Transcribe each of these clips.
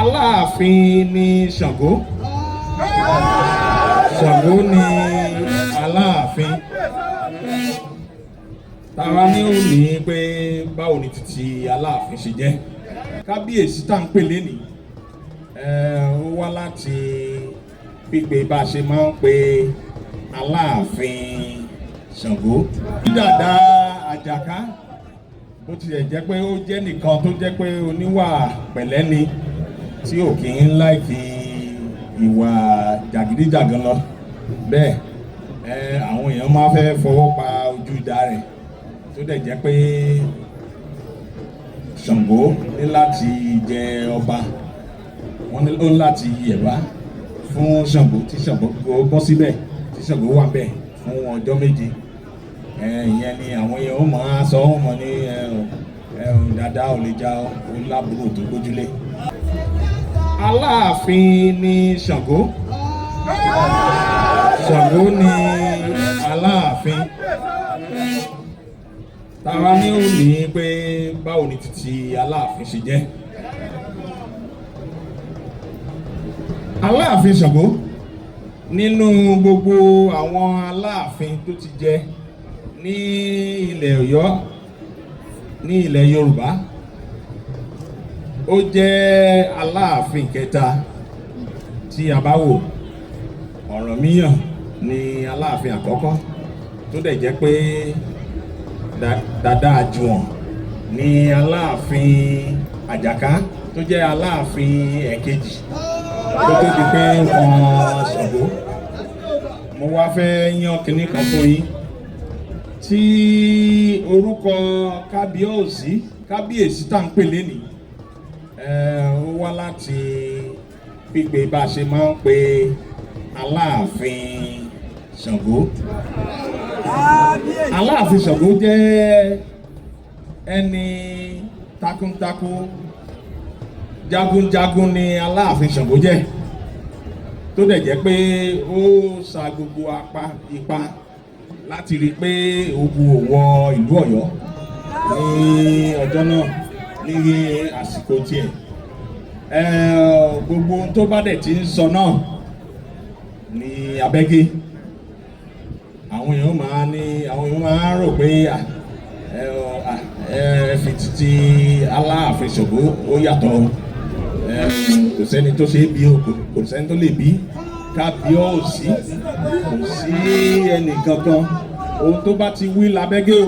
Aláàfin ni Ṣàngó, Ṣàngó ni Aláàfin. Tàwa ní ó ní pé báwo ni títí Aláàfin ṣe jẹ́. Kábíyèsí tá ń pè lénìí, ó wá láti pípe bá a ṣe máa ń pe Aláàfin Ṣàngó. Dàda Àjàká bó tilẹ̀ jẹ́ pé ó jẹ́ nìkan tó jẹ́ pé oníwà pẹ̀lẹ́ ni tí ò kì í láìkí ìwà jàgídíjàgan lọ bẹ́ẹ̀ àwọn èèyàn máa fẹ́ fọwọ́ pa ojú ìdá rẹ̀ tó dẹ̀ jẹ́ pé Ṣàngó ní láti jẹ ọba, wọ́n ní ó láti yẹ̀bá fún Ṣàngó tí Ṣàngó bọ́ síbẹ̀ tí Ṣàngó wà bẹ́ẹ̀ fún ọjọ́ méje. Ìyẹn ni àwọn èèyàn ó máa sọ ọ́ mọ̀ ní dáadáa ò lè já ó lábúrò tó gbójúlé. Aláàfin ni Ṣàngó, Ṣàngó ni Aláàfin. Tàwa ní ó ní pé báwo ni títí Aláàfin ṣe jẹ́. Aláàfin Ṣàngó nínú gbogbo àwọn Aláàfin tó ti jẹ ní ilẹ̀ Ọ̀yọ́ ní ilẹ̀ Yorùbá, ó jẹ́ Aláàfin kẹta tí a bá wò. Ọ̀rànmíyàn ni Aláàfin àkọ́kọ́ tó dẹ̀ jẹ́ pé Dàda Àjùwọ̀n ni Aláàfin Àjàká tó jẹ́ Aláàfin ẹ̀kejì tó tó di pé wọ́n Ṣàngó. Mo wá fẹ́ yan kinní kan fún yín tí orúkọ kábíyèsí tá ń pè lénìí, ó wá láti pípe bá a ṣe máa ń pe Aláàfin Ṣàngó. Aláàfin Ṣàngó jẹ́ ẹni takuntakun, jagunjagun ni Aláàfin Ṣàngó jẹ́ tó dẹ̀ jẹ́ pé ó sa gbogbo ipá láti rí i pé ogun ò wọ ìlú Ọ̀yọ́ ní ọjọ́ náà ní àsìkò tiẹ̀. Gbogbo tó bá dẹ̀ ti ń sọ náà ní abẹ́gẹ́. Àwọn èèyàn máa rò pé fi títí Aláàfin Ṣàngó ó yàtọ̀, kò sẹ́ni tó ṣe é bí o, kò sẹ́ni tó lè bí kábíyèsí, kò sí ẹnì kankan ohun tó bá ti wí lábẹ́gẹ́ o,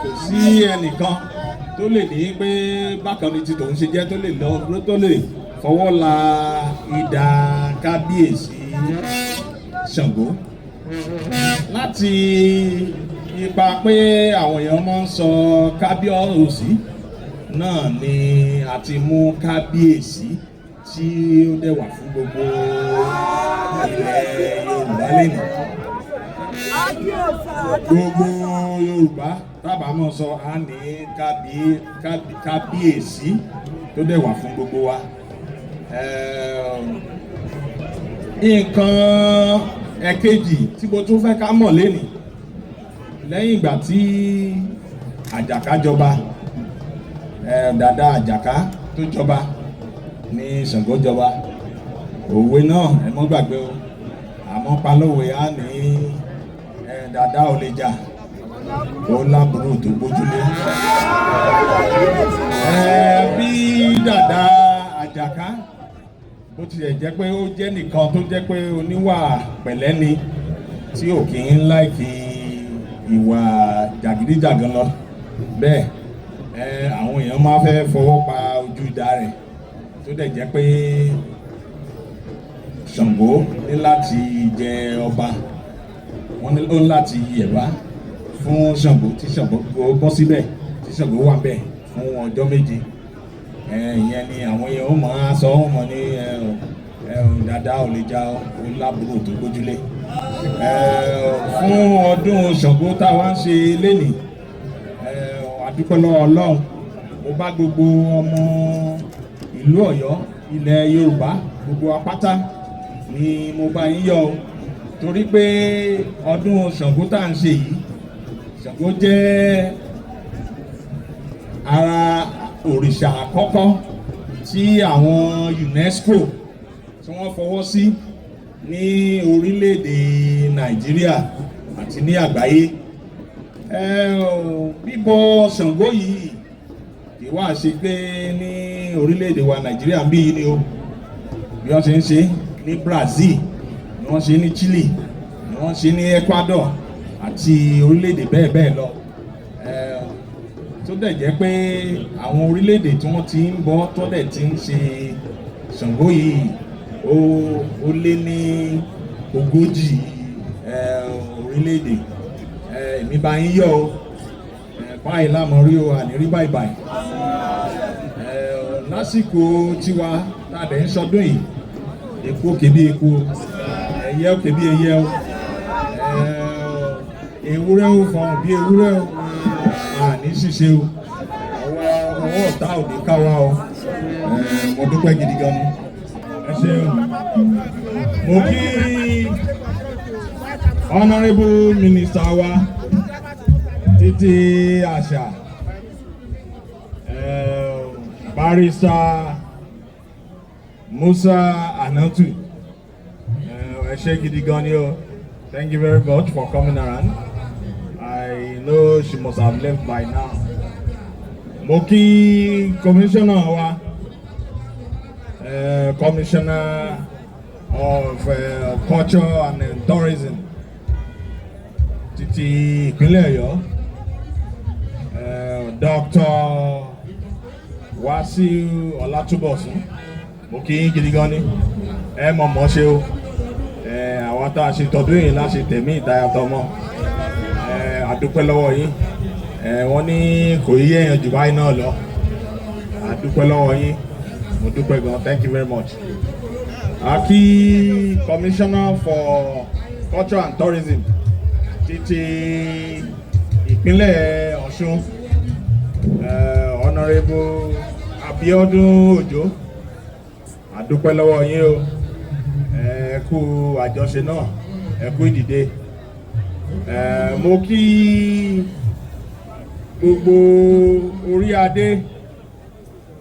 kò sí ẹnìkan tó lè ní pé bákan ni ti tòun ṣe jẹ́ tó lè fọwọ́ la idà Kábíyèsí Ṣàngó. Láti ipa pé àwọn èèyàn máa ń sọ kábíyèsí náà ni a ti mú kábíyèsí tí ó dẹ̀ wà fún gbogbo ilẹ̀ Yorùbá lẹ́nu. Gbogbo Yorùbá tábà mọ̀ sọ á ní kábíyèsí tó dẹ̀ wà fún gbogbo wa. Nǹkan ẹ̀kejì tí mo tún fẹ́ ká mọ̀ lẹ́nu, lẹ́yìn ìgbà tí Àjàká jọba, Dàda Àjàká tó jọba ní Ṣàngó jọba. Òwe náà ẹ mọ́ gbàgbé o, àmọ́ palówe á ní dàda ò lè jà ó lábúrò tó gbójúlé. Bí Dàda Àjàká bó tilẹ̀ jẹ́ pé ó jẹ́ nìkan tó jẹ́ pé oníwà pẹ̀lẹ́ ni tí ò kì í láìkí ìwà jàgídíjàgan lọ bẹ́ẹ̀, àwọn èèyàn máa fẹ́ fọwọ́ pa ojú ìdá rẹ̀ tó dẹ̀ jẹ́ pé Ṣàngó ní láti jẹ ọba, wọ́n ní ó láti yẹ̀bá fún Ṣàngó tí Ṣàngó bọ́ síbẹ̀ tí Ṣàngó wà bẹ́ẹ̀ fún ọjọ́ méje. Ìyẹn ni àwọn èèyàn ó máa sọ ọ́ mọ̀ ní dáadáa ò lè já ó lábúrò tó gbójúlé. Fún ọdún Ṣàngó táwa ń ṣe lénìí, àdúpẹ́ lọ́wọ́ Ọlọ́run, mo bá gbogbo ọmọ ìlú Ọ̀yọ́ ilẹ̀ Yorùbá gbogbo apáta ni mo bá yín yọ̀ torí pé ọdún Ṣàngó tá à ń ṣe yìí, Ṣàngó jẹ́ ara òrìṣà àkọ́kọ́ tí tí àwọn UNESCO tí wọ́n fọwọ́ sí ní orílẹ̀-èdè Nàìjíríà àti ní àgbáyé. Bíbọ Ṣàngó yìí kì wá ṣe pé ní orílẹ̀-èdè wa Nàìjíríà ń bí yìí ni o, bí wọ́n ṣe ń ṣe ní Brazil, ni wọ́n ṣe ní Chile, ni wọ́n ṣe ní Ecuador àti orílẹ̀-èdè bẹ́ẹ̀ bẹ́ẹ̀ lọ. Tó dẹ̀ jẹ́ pé àwọn orílẹ̀-èdè tí wọ́n ti ń bọ tó dẹ̀ ti ń ṣe Ṣàngó yìí ó lé ní 40 orílẹ̀-èdè. Èmi bá yín yọ̀ o, báyìí lámọ̀ rí o, àní rí báyìí báyìí. Lásìkò tiwa tàdé ń sọdún yìí, eku òkè bí eku, ẹyẹ òkè bí ẹyẹ o, ewúrẹ́ ó fọhùn bí ewúrẹ́ o, àní ṣíṣe o, ọwọ́ ọ̀tá ò ní ká wa o. Mo dúpẹ́ gidi gan ni. Ẹ ṣeun. Mo kí Honourable Minister wa títí àṣà, Barrister Musa Anatu. Ẹ ṣé gidi gan ni o. Thank you very much for coming around. I know she must have left by now. Mo kí Commissioner wa, Commissioner of Culture and Tourism títí ìpínlẹ̀ Ọ̀yọ́, Dr. Wasiu Ọlátúbọ̀sún. Mo kí yín gidi gan ni. Ẹ mọ̀ ṣe o. Àwọn tá a ṣe tọdún yìí láṣẹ tẹ̀mí ìtayàtọ̀ mọ́. A dúpẹ́ lọ́wọ́ yín. Wọ́n ní kò yí èèyàn jù báyìí náà lọ. A dúpẹ́ lọ́wọ́ yín. Mo dúpẹ́ gan. Thank you very much. Aki Commissioner for Culture and Tourism títí ìpínlẹ̀ Ọ̀ṣun, Honourable Abiodun Ojo. A dúpẹ́ lọ́wọ́ yín o. Ẹ kú àjọṣe náà, ẹ kú ìdìde. Mo kí gbogbo orí adé,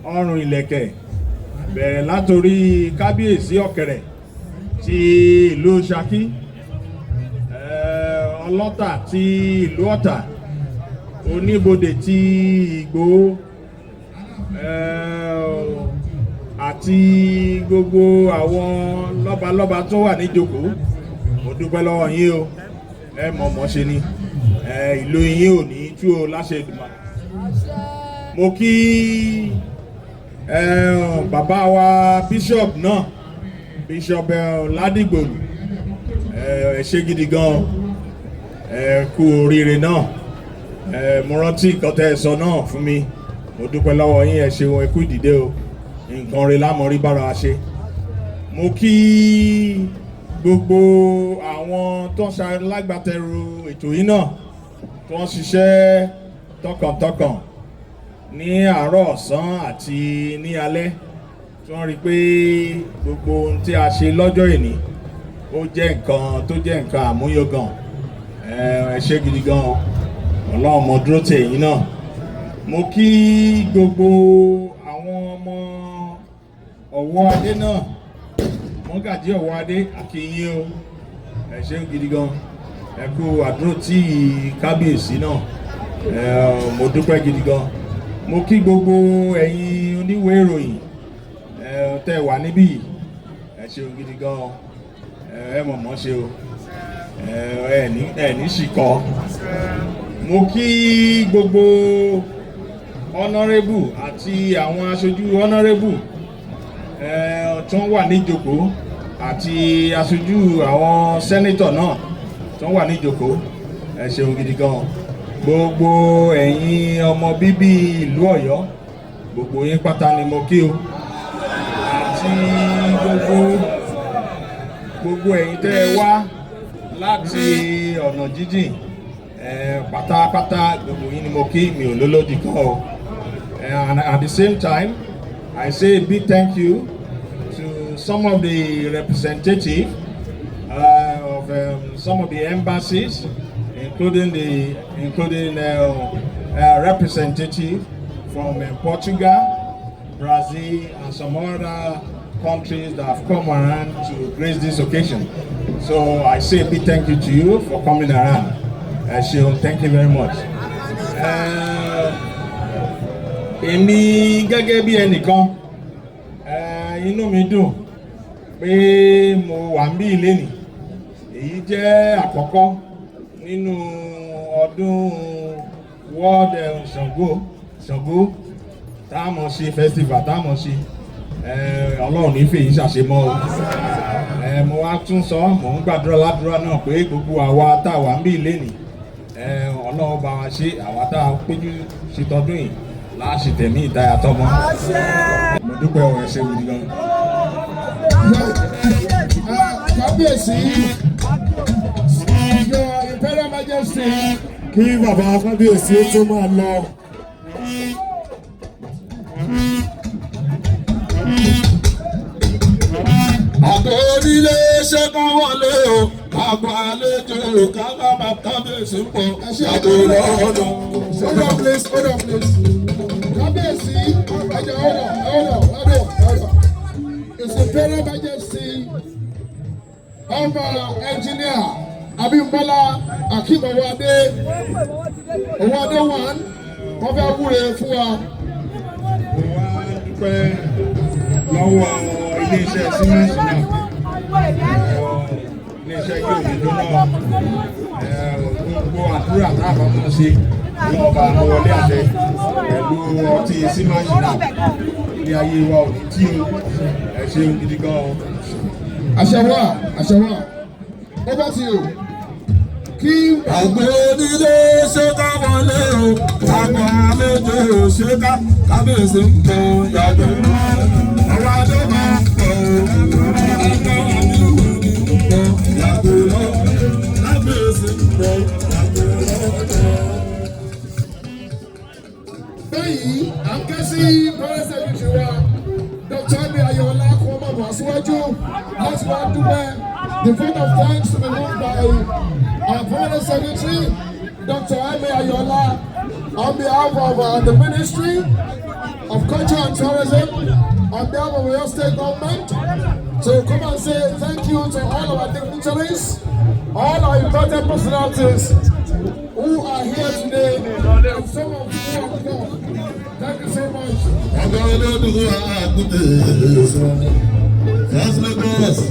ọrùn ìlẹ̀kẹ̀, bẹ̀rẹ̀ látorí Kábíyèsí Ọ̀kẹ̀rẹ̀ ti ìlú Ṣakí, Ọlọ́tà ti ìlú Ọ̀tà, Oníbodè ti Ìgbòho, àti gbogbo àwọn lọ́balọ́ba tó wà níjókòó. Mo dúpẹ́ lọ́wọ́ yín o. Ẹ mọ̀ ṣe ni. Ìlú yín ò ní tú o láṣẹ Èdùmàrè. Mo kí bàbá wa Bishop náà, Bishop Ládìgbòlù. Ẹ ṣé gidi gan. Ẹ kú oríire náà. Mo rántí nǹkan tẹ́ ẹ sọ náà fún mi. Mo dúpẹ́ lọ́wọ́ yín, ẹ ṣeun, ẹ kú ìdìde o. Nǹkan rẹ̀ lámọ̀rí bára wa ṣe. Mo kí gbogbo àwọn tó ń ṣalágbátẹrù ètò yìí náà, tó ń ṣiṣẹ́ tọkàntọkàn ní àárọ̀, ọ̀sán àti ní alẹ́, tí wọ́n rí pé gbogbo ohun tí a ṣe lọ́jọ́ ìní ó jẹ́ nǹkan àmúyangàn. Ẹ ṣé gidi gan. Ọlọ́run mọ dúró tì yín náà. Mo kí gbogbo àwọn ọmọ Ọ̀wọ́ Adé náà, Mọ́gàjí Ọ̀wọ́ Adé, àkíyín o. Ẹ ṣé gidi gan. Ẹ kú àdúró tí Kábíyèsí náà. Mo dúpẹ́ gidi gan. Mo kí gbogbo ẹ̀yin oníwèé ìròyìn tẹ́ wà níbí. Ẹ ṣeun gidi gan. Ẹ mọ̀ ṣe o. Ẹ ní ṣìkọ́. Mo kí gbogbo honourable àti àwọn aṣojú honourable tó wà níjókòó, àti aṣojú àwọn senator náà tó wà níjókòó. Ẹ ṣeun gidi gan. Gbogbo ẹ̀yin ọmọ bíbí ìlú Ọ̀yọ́, gbogbo yín pátá ni mo kí o. Àti gbogbo ẹ̀yin tẹ́ ẹ wá láti ọ̀nà jíjìn, pátápátá gbogbo yín ni mo kí, mi ò lólódì kan o. And at the same time, I say a big thank you to some of the representatives of some of the embassies, including representative from Portugal, Brazil, and some other countries that have come around to grace this occasion. So I say a big thank you to you for coming around. Sheol, thank you very much. Èmi gẹ́gẹ́ bí ẹnìkan, inú mi dùn pé mo wà níbí lénìí. Èyí jẹ́ àkọ́kọ́ nínú ọdún World Ṣàngó tá a mọ̀ ṣe festival tá a mọ̀ ṣe. Ọlọ́run ní fèyí ṣàṣemọ́ o. Mo wá tún sọ, mò ń gbàdúrà ládùúrà náà pé gbogbo àwa tá a wà níbí lénìí, Ọlọ́run bá wa ṣe, àwa tá a péjú ṣe tọdún yìí láṣì tẹ̀mí ìdáyà tọmọ. Mo dúpẹ́ ọ̀rọ̀ ẹ̀ṣẹ̀ wùdí gan. Kábíyèsí, Your Imperial Majesty, kí bàbá Kábíyèsí tó máa lọ. Àgbẹ̀ onílé ṣé ká wọlé o, àgbà àlejò káká bàbá Kábíyèsí ń pọ̀. Àgbẹ̀ lọ́dọ̀. Hold on please, hold on please. Kábíyèsí, ẹ̀jẹ̀ hold on. His Imperial Majesty, Ọba Engineer Abímbọ́lá Akínkanjú Owóadé one, wọ́n fẹ́ wúre fún wa. Mo wá dúpẹ́ lọ́wọ́ iléeṣẹ́ símẹ́ǹtì náà, iléeṣẹ́ yóò ní lónà, gbogbo àdúrà tá a bá máa ṣe ní wọ́n bá wọlé àṣẹ pẹ̀lú ọtí símẹ́ǹtì náà. Ilé ayé wa ò ní tí o, ẹ ṣeun gidi gan o. Àṣẹ wà, ó bá ti o. Kí àgbẹ̀ onílé ṣé ká wọlé o, àgbà àlejò ṣé ká Kábíyèsí ń bọ̀ yàgbẹ́. Ọwọ́ adé máa ń pọ̀ o, àgbà àlejò ń bọ̀ yàgbẹ́ lọ. Kábíyèsí ń bọ̀ yàgbẹ́ lọ́dọ̀. Báyìí, à ń ké sí Bọ́lá Sẹ́kítì wa, Dr. Ayọ̀lá kò mọ̀ bọ̀ síwájú láti wá dúpẹ́. The vote of thanks to be moved by our Foreign Secretary, Dr. Ayọ̀lá, on behalf of the Ministry of Culture and Tourism, on behalf of your state government, to come and say thank you to all of our dignitaries, all our important personalities who are here today, and some of you have come. Thank you so much. That's the best.